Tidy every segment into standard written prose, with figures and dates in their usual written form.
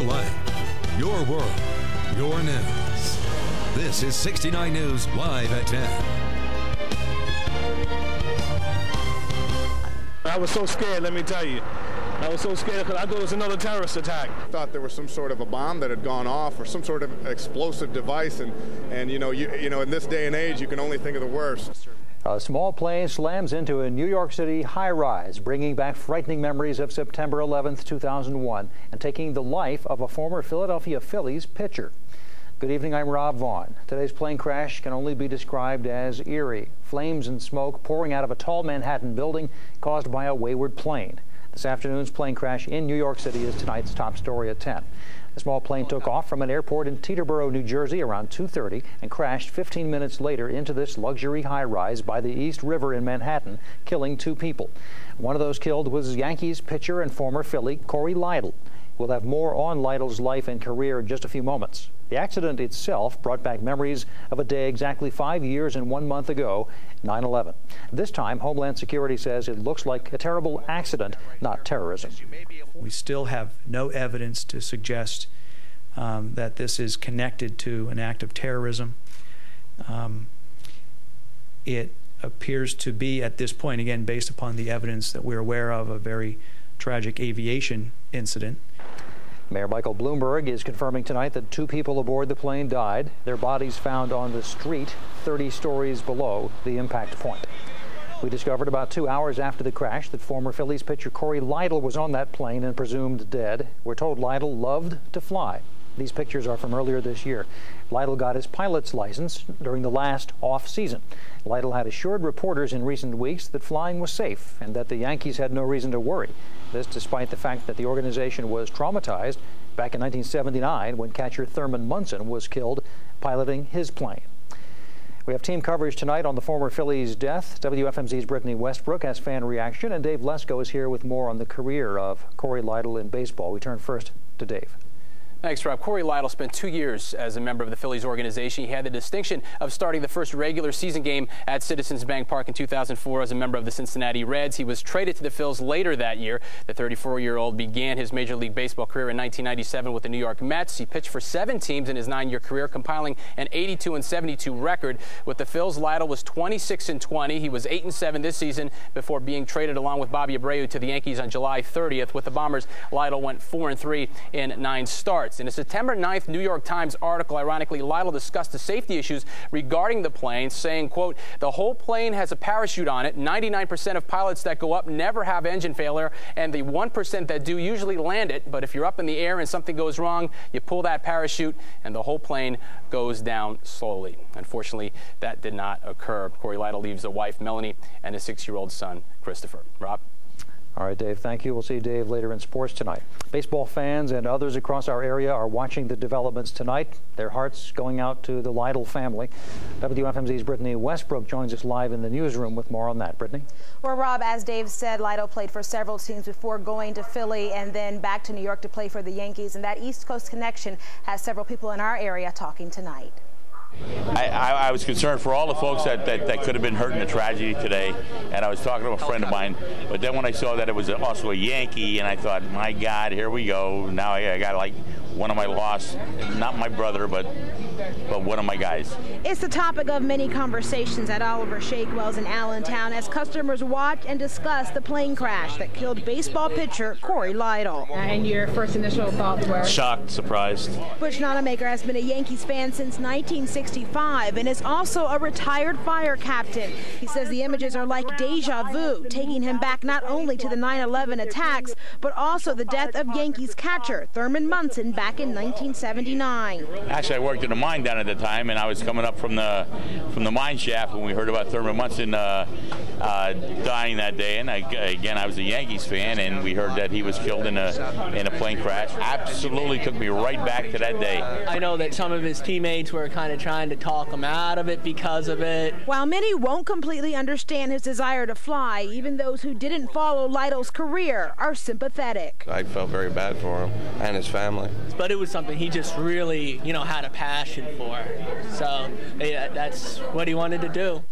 life, your world, your news. This is 69 News Live at 10. I was so scared, let me tell you. I was so scared because I thought it was another terrorist attack. I thought there was some sort of a bomb that had gone off or some sort of explosive device, and you know, in this day and age, you can only think of the worst. A small plane slams into a New York City high-rise, bringing back frightening memories of September 11th, 2001, and taking the life of a former Philadelphia Phillies pitcher. Good evening, I'm Rob Vaughn. Today's plane crash can only be described as eerie. Flames and smoke pouring out of a tall Manhattan building caused by a wayward plane. This afternoon's plane crash in New York City is tonight's top story at 10. The small plane took off from an airport in Teterboro, New Jersey around 2:30 and crashed 15 minutes later into this luxury high-rise by the East River in Manhattan, killing 2 people. One of those killed was Yankees pitcher and former Philly Corey Lidle. We'll have more on Lidle's life and career in just a few moments. The accident itself brought back memories of a day exactly 5 years and 1 month ago, 9/11. This time, Homeland Security says it looks like a terrible accident, not terrorism. We still have no evidence to suggest that this is connected to an act of terrorism. It appears to be, at this point, again, based upon the evidence that we're aware of, a very tragic aviation incident. Mayor Michael Bloomberg is confirming tonight that 2 people aboard the plane died. Their bodies found on the street 30 stories below the impact point. We discovered about 2 hours after the crash that former Phillies pitcher Corey Lidle was on that plane and presumed dead. We're told Lidle loved to fly. These pictures are from earlier this year. Lidle got his pilot's license during the last off-season. Lidle had assured reporters in recent weeks that flying was safe and that the Yankees had no reason to worry. This despite the fact that the organization was traumatized back in 1979 when catcher Thurman Munson was killed piloting his plane. We have team coverage tonight on the former Phillies' death. WFMZ's Brittany Westbrook has fan reaction, and Dave Lesko is here with more on the career of Corey Lidle in baseball. We turn first to Dave. Thanks, Rob. Corey Lidle spent 2 years as a member of the Phillies organization. He had the distinction of starting the first regular season game at Citizens Bank Park in 2004 as a member of the Cincinnati Reds. He was traded to the Phils later that year. The 34-year-old began his Major League Baseball career in 1997 with the New York Mets. He pitched for 7 teams in his 9-year career, compiling an 82-72 record. With the Phils, Lidle was 26-20. He was 8-7 this season before being traded along with Bobby Abreu to the Yankees on July 30th. With the Bombers, Lidle went 4-3 in 9 starts. In a September 9th New York Times article, ironically, Lidle discussed the safety issues regarding the plane, saying, quote, "The whole plane has a parachute on it. 99% of pilots that go up never have engine failure, and the 1% that do usually land it. But if you're up in the air and something goes wrong, you pull that parachute and the whole plane goes down slowly." Unfortunately, that did not occur. Corey Lidle leaves a wife, Melanie, and a 6-year-old son, Christopher. Rob? All right, Dave, thank you. We'll see Dave later in sports tonight. Baseball fans and others across our area are watching the developments tonight. Their hearts going out to the Lidle family. WFMZ's Brittany Westbrook joins us live in the newsroom with more on that. Brittany? Well, Rob, as Dave said, Lidle played for several teams before going to Philly and then back to New York to play for the Yankees. And that East Coast connection has several people in our area talking tonight. I was concerned for all the folks that could have been hurt in the tragedy today, and I was talking to a friend of mine, but then when I saw that it was also a Yankee, and I thought, my God, here we go. Now I got like one of my lost, not my brother, but one of my guys. It's the topic of many conversations at Oliver Shakewell's in Allentown as customers watch and discuss the plane crash that killed baseball pitcher Corey Lidle. And your first initial thoughts were? Shocked, surprised. Butch Nonamaker has been a Yankees fan since 1965 and is also a retired fire captain. He says the images are like deja vu, taking him back not only to the 9/11 attacks, but also the death of Yankees catcher Thurman Munson back in 1979. Actually, I worked in a mine down at the time, and I was coming up from the mine shaft when we heard about Thurman Munson dying that day. And again, I was a Yankees fan, and we heard that he was killed in a plane crash. Absolutely took me right back to that day. I know that some of his teammates were kind of trying to talk him out of it because of it. While many won't completely understand his desire to fly, even those who didn't follow Lidle's career are sympathetic. I felt very bad for him and his family. But it was something he just really, had a passion for. So yeah, that's what he wanted to do.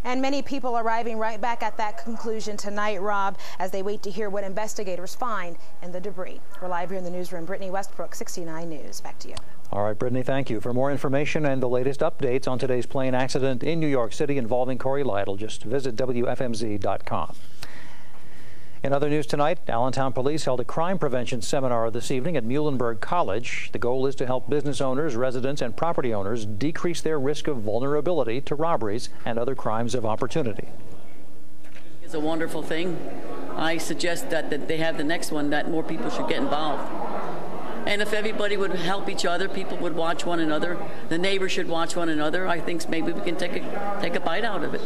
And many people arriving right back at that conclusion tonight, Rob, as they wait to hear what investigators find in the debris. We're live here in the newsroom. Brittany Westbrook, 69 News. Back to you. All right, Brittany, thank you. For more information and the latest updates on today's plane accident in New York City involving Corey Lytle, just visit WFMZ.com. In other news tonight, Allentown police held a crime prevention seminar this evening at Muhlenberg College. The goal is to help business owners, residents, and property owners decrease their risk of vulnerability to robberies and other crimes of opportunity. It's a wonderful thing. I suggest that they have the next one, that more people should get involved. And if everybody would help each other, people would watch one another, the neighbors should watch one another, I think maybe we can take a bite out of it.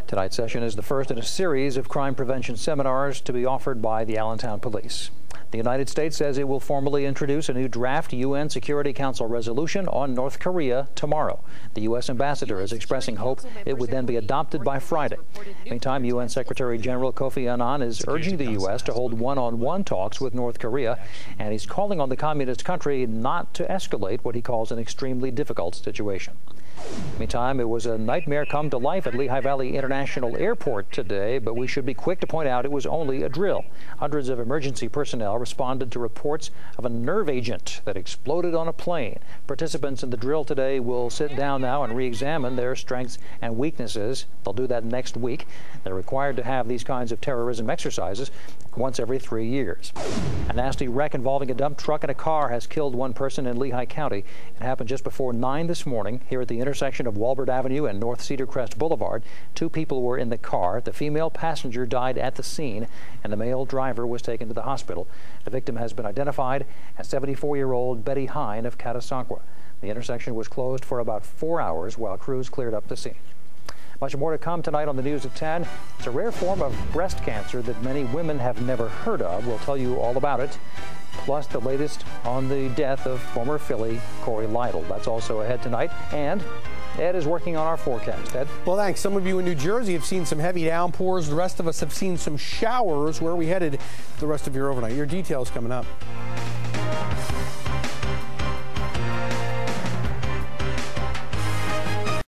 Tonight's session is the first in a series of crime prevention seminars to be offered by the Allentown Police. The United States says it will formally introduce a new draft UN Security Council resolution on North Korea tomorrow. The U.S. ambassador is expressing hope it would then be adopted by Friday. Meantime, UN Secretary General Kofi Annan is urging the U.S. to hold one-on-one talks with North Korea, and he's calling on the communist country not to escalate what he calls an extremely difficult situation. Meantime, it was a nightmare come to life at Lehigh Valley International Airport today, but we should be quick to point out it was only a drill. Hundreds of emergency personnel responded to reports of a nerve agent that exploded on a plane. Participants in the drill today will sit down now and re-examine their strengths and weaknesses. They'll do that next week. They're required to have these kinds of terrorism exercises once every 3 years. A nasty wreck involving a dump truck and a car has killed one person in Lehigh County. It happened just before 9 this morning here at the intersection of Walbert Avenue and North Cedar Crest Boulevard. 2 people were in the car. The female passenger died at the scene, and the male driver was taken to the hospital. The victim has been identified as 74-year-old Betty Hine of Catasauqua. The intersection was closed for about 4 hours while crews cleared up the scene. Much more to come tonight on the News at 10. It's a rare form of breast cancer that many women have never heard of. We'll tell you all about it, plus the latest on the death of former Philly Corey Lytle. That's also ahead tonight. And Ed is working on our forecast. Ed? Well, thanks. Some of you in New Jersey have seen some heavy downpours. The rest of us have seen some showers. Where are we headed the rest of your overnight? Your details coming up.